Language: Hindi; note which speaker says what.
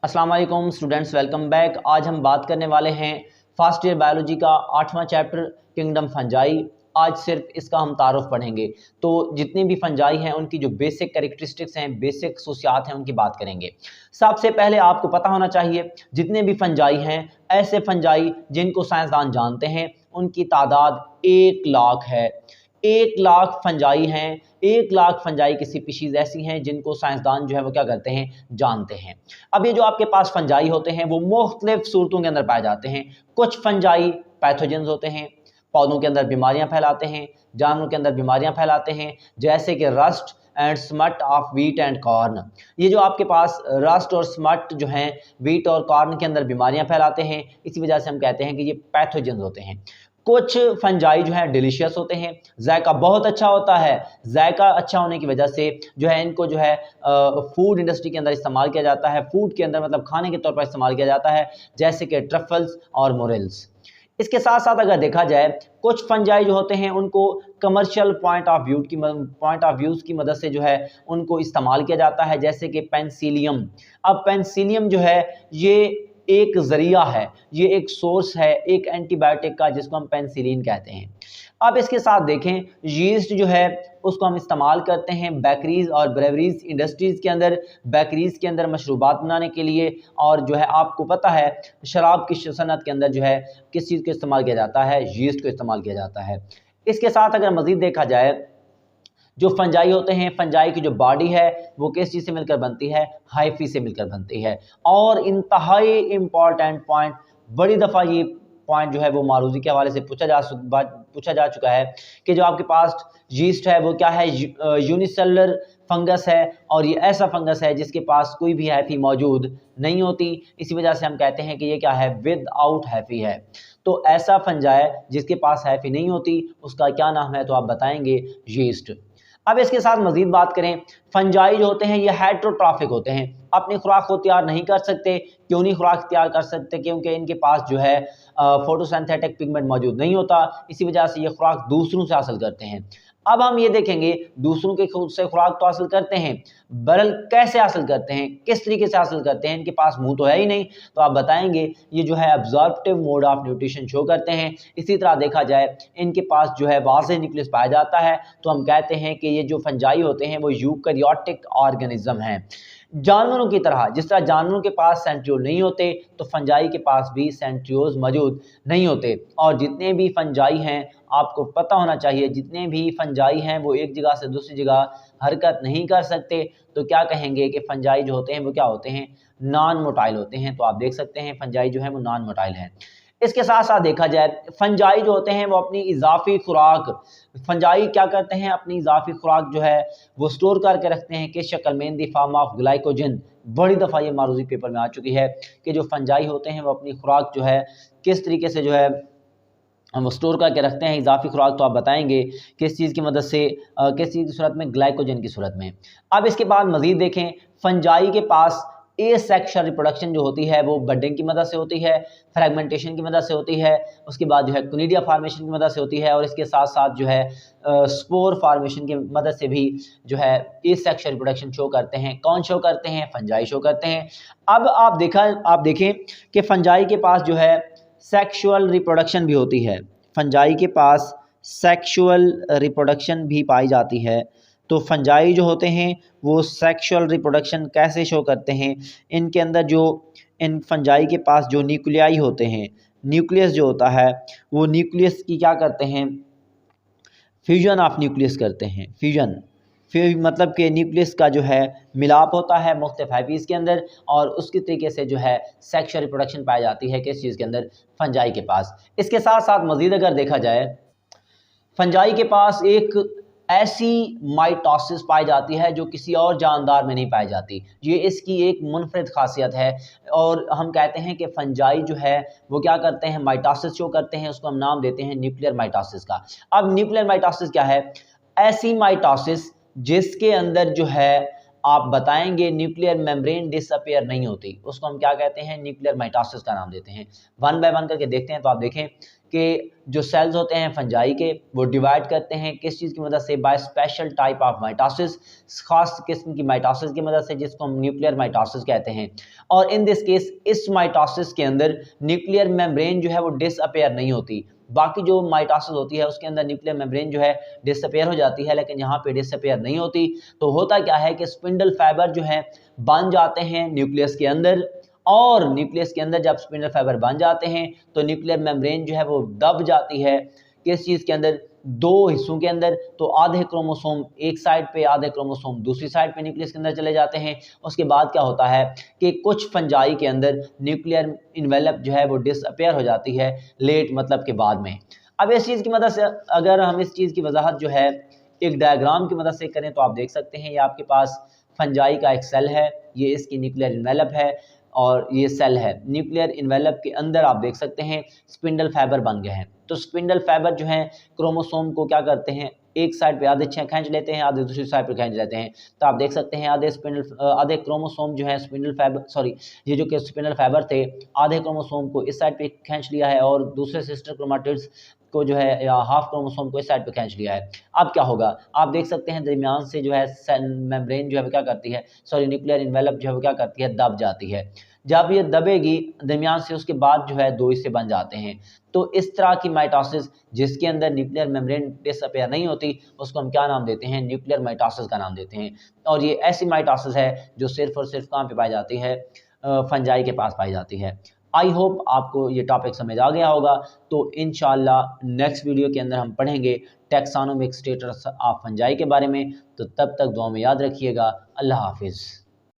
Speaker 1: अस्सलाम वालेकुम स्टूडेंट्स, वेलकम बैक। आज हम बात करने वाले हैं फर्स्ट ईयर बायोलॉजी का 8वां चैप्टर किंगडम फंजाई। आज सिर्फ इसका हम तारुफ पढ़ेंगे। तो जितने भी फंजाई हैं उनकी जो बेसिक कैरेक्टरिस्टिक्स हैं, बेसिक खसूसियात हैं, उनकी बात करेंगे। सबसे पहले आपको पता होना चाहिए जितने भी फंजाई हैं, ऐसे फंजाई जिनको साइंसदान जानते हैं, उनकी तादाद 1 लाख है। 1 लाख फंजाई हैं। 1 लाख फंजाई की स्पीशीज ऐसी हैं जिनको साइंसदान जो है वो क्या करते हैं, जानते हैं। अब ये जो आपके पास फंजाई होते हैं वो मुख्तलिफ सूरतों के अंदर पाए जाते हैं। कुछ फंजाई पैथोजेंस होते हैं, पौधों के अंदर बीमारियां फैलाते हैं, जानवरों के अंदर बीमारियां फैलाते हैं, जैसे कि rust and smut of wheat and corn. ये जो आपके पास रस्ट और स्मट जो हैं व्हीट और कॉर्न के अंदर बीमारियां फैलाते हैं, इसी वजह से हम कहते हैं कि ये पैथोजेंस होते हैं। कुछ फंजाई जो है डिलीशियस होते हैं, जायका बहुत अच्छा होता है। जायका अच्छा होने की वजह से जो है इनको जो है फूड इंडस्ट्री के अंदर इस्तेमाल किया जाता है, फूड के अंदर मतलब खाने के तौर पर इस्तेमाल किया जाता है, जैसे कि ट्रफल्स और मोरेल्स। इसके साथ साथ अगर देखा जाए, कुछ फंजाई जो होते हैं उनको कमर्शियल पॉइंट ऑफ व्यूज़ की मदद से जो है उनको इस्तेमाल किया जाता है, जैसे कि पेंसिलियम। अब पेंसिलियम जो है ये एक ज़रिया है, ये एक सोर्स है एक एंटीबायोटिक का, जिसको हम पेंसिलिन कहते हैं। अब इसके साथ देखें, यीस्ट जो है उसको हम इस्तेमाल करते हैं बेकरीज और ब्रेवरीज इंडस्ट्रीज़ के अंदर, बेकरीज के अंदर मशरूबात बनाने के लिए। और जो है आपको पता है शराब की सनत के अंदर जो है किस चीज़ को इस्तेमाल किया जाता है, यीस्ट को इस्तेमाल किया जाता है। इसके साथ अगर मज़ीद देखा जाए, जो फंजाई होते हैं, फंजाई की जो बॉडी है वो किस चीज़ से मिलकर बनती है, हाइफी से मिलकर बनती है। और इंतहाई इम्पॉर्टेंट पॉइंट, बड़ी दफ़ा ये पॉइंट जो है वो मारूजी के हवाले से पूछा जा चुका है कि जो आपके पास यीस्ट है वो क्या है, यूनिसेलुलर फंगस है, और ये ऐसा फंगस है जिसके पास कोई भी हैफी मौजूद नहीं होती। इसी वजह से हम कहते हैं कि ये क्या है, विद आउट हैफी है। तो ऐसा फंजाई जिसके पास हैफी नहीं होती उसका क्या नाम है, तो आप बताएंगे यीस्ट। अब इसके साथ मजीद बात करें, फंजाई जो होते हैं ये हेट्रोट्रॉफिक होते हैं, अपनी खुराक को तैयार नहीं कर सकते। क्यों नहीं खुराक तैयार कर सकते? क्योंकि इनके पास जो है फोटोसिंथेटिक पिगमेंट मौजूद नहीं होता, इसी वजह से ये खुराक दूसरों से हासिल करते हैं। अब हम ये देखेंगे दूसरों के खुद से खुराक तो हासिल करते हैं, बरल कैसे हासिल करते हैं, किस तरीके से हासिल करते हैं? इनके पास मुंह तो है ही नहीं, तो आप बताएंगे ये जो है अब्जॉर्प्टिव मोड ऑफ न्यूट्रिशन शो करते हैं। इसी तरह देखा जाए इनके पास जो है वाज़ेह न्यूक्लियस पाया जाता है, तो हम कहते हैं कि ये जो फंजाई होते हैं वो यूकैरियोटिक ऑर्गेनिज्म हैं। जानवरों की तरह, जिस तरह जानवरों के पास सेंट्रियोल नहीं होते, तो फंजाई के पास भी सेंट्रियोल्स मौजूद नहीं होते। और जितने भी फंजाई हैं, आपको पता होना चाहिए, जितने भी फंजाई हैं वो एक जगह से दूसरी जगह हरकत नहीं कर सकते। तो क्या कहेंगे कि फंजाई जो होते हैं वो क्या होते हैं, नॉन मोटाइल होते हैं। तो आप देख सकते हैं फंजाई जो है वो नॉन मोटाइल हैं। इसके साथ साथ देखा जाए, फंजाई जो होते हैं वो अपनी इजाफी खुराक, फंजाई क्या करते हैं, अपनी इजाफी खुराक जो है वो स्टोर करके रखते हैं किस शक्ल में, in the form of glycogen. बड़ी दफ़ा ये मारूजी पेपर में आ चुकी है कि जो फंजाई होते हैं वो अपनी खुराक जो है किस तरीके से जो है हम स्टोर करके रखते हैं, इजाफी खुराक। तो आप बताएंगे किस चीज़ की मदद से, किस चीज़ की सूरत में, ग्लाइकोजन की सूरत में। अब इसके बाद मज़ीद देखें, फंजाई के पास ए सेक्शुअल रिप्रोडक्शन जो होती है वो बडिंग की मदद से होती है, फ्रेगमेंटेशन की मदद से होती है, उसके बाद जो है कोनिडिया फार्मेशन की मदद से होती है, और इसके साथ साथ जो है स्पोर फार्मेशन की मदद से भी जो है ए सेक्शुअल रिप्रोडक्शन शो करते हैं। कौन शो करते हैं? फंजाई शो करते हैं। अब आप देखें कि फंजाई के पास जो है सेक्शुअल रिप्रोडक्शन भी होती है, फंजाई के पास सेक्शुअल रिप्रोडक्शन भी पाई जाती है। तो फंजाई जो होते हैं वो सेक्शुअल रिप्रोडक्शन कैसे शो करते हैं? इनके अंदर जो, इन फंजाई के पास जो न्यूक्लियाई होते हैं, न्यूक्लियस जो होता है वो न्यूक्लियस की क्या करते हैं, फ्यूजन ऑफ न्यूक्लियस करते हैं। फ्यूजन फिर मतलब कि न्यूक्लियस का जो है मिलाप होता है मुख्तलिफ हैपीज़ के अंदर, और उसके तरीके से जो है सेक्शुअल रिप्रोडक्शन पाई जाती है किस चीज़ के अंदर, फंजाई के पास। इसके साथ साथ मज़ीद अगर देखा जाए, फंजाई के पास एक ऐसी माइटोसिस पाई जाती है जो किसी और जानदार में नहीं पाई जाती, ये इसकी एक मुनफरिद खासियत है। और हम कहते हैं कि फंजाई जो है वो क्या करते हैं, माइटोसिस शो करते हैं, उसको हम नाम देते हैं न्यूक्लियर माइटोसिस का। अब न्यूक्लियर माइटोसिस क्या है? ऐसी माइटोसिस जिसके अंदर जो है आप बताएंगे न्यूक्लियर मेम्ब्रेन डिसअपियर नहीं होती, उसको हम क्या कहते हैं, न्यूक्लियर माइटोसिस का नाम देते हैं। वन बाय वन करके देखते हैं। तो आप देखें कि जो सेल्स होते हैं फंजाई के वो डिवाइड करते हैं किस चीज़ की मदद से, by special type of mitosis, खास किस्म की माइटोसिस की मदद से, जिसको हम न्यूक्लियर माइटोसिस कहते हैं। और इन दिस केस इस माइटोसिस के अंदर न्यूक्लियर मेम्ब्रेन जो है वो डिसअपेयर नहीं होती। बाकी जो माइटोसिस होती है उसके अंदर न्यूक्लियर मेम्ब्रेन जो है डिसअपेयर हो जाती है, लेकिन यहाँ पे डिसअपेयर नहीं होती। तो होता क्या है कि स्पिंडल फाइबर जो है बन जाते हैं न्यूक्लियस के अंदर, और न्यूक्लियस के अंदर जब स्पिंडल फाइबर बन जाते हैं तो न्यूक्लियर मेम्ब्रेन जो है वो दब जाती है किस चीज़ के अंदर, दो हिस्सों के अंदर। तो आधे क्रोमोसोम एक साइड पे, आधे क्रोमोसोम दूसरी साइड पे न्यूक्लियस के अंदर चले जाते हैं। उसके बाद क्या होता है कि कुछ फंजाई के अंदर न्यूक्लियर इन्वेलप जो है वो डिसअपेयर हो जाती है, लेट मतलब के बाद में। अब इस चीज़ की मदद से अगर हम इस चीज़ की वजाहत जो है एक डायग्राम की मदद से करें तो आप देख सकते हैं ये आपके पास फंजाई का एक सेल है, ये इसकी न्यूक्लियर इन्वेलप है और ये सेल है। न्यूक्लियर इन्वेलप के अंदर आप देख सकते हैं स्पिंडल फाइबर बन गए हैं। तो स्पिंडल फाइबर जो हैं क्रोमोसोम को क्या करते हैं, एक साइड पे आधे खींच लेते हैं, आधे दूसरी साइड पे खींच लेते हैं। तो आप देख सकते हैं आधे क्रोमोसोम जो है स्पिंडल फाइबर, सॉरी ये जो कि स्पिंडल फाइबर थे, आधे क्रोमोसोम को इस साइड पे खींच लिया है और दूसरे सिस्टर क्रोमाटिड्स को जो है या हाफ क्रोमोसोम को इस साइड पे खींच लिया है। अब क्या होगा, आप देख सकते हैं दरमियान से जो है सेल मेम्ब्रेन जो है वो क्या करती है, सॉरी न्यूक्लियर इन्वेलप जो है वो क्या करती है, दब जाती है। जब ये दबेगी दरमियान से, उसके बाद जो है दो हिस्से बन जाते हैं। तो इस तरह की माइटोसिस जिसके अंदर न्यूक्लियर मेम्ब्रेन डिसअपेयर नहीं होती, उसको हम क्या नाम देते हैं, न्यूक्लियर माइटोसिस का नाम देते हैं। और ये ऐसी माइटोसिस है जो सिर्फ और सिर्फ कहाँ पे पाई जाती है, फंजाई के पास पाई जाती है। आई होप आपको ये टॉपिक समझ आ गया होगा। तो इंशाल्लाह नेक्स्ट वीडियो के अंदर हम पढ़ेंगे टैक्सोनोमिक स्टेटस ऑफ फंजाई के बारे में। तो तब तक दुआ में याद रखिएगा। अल्लाह हाफिज़।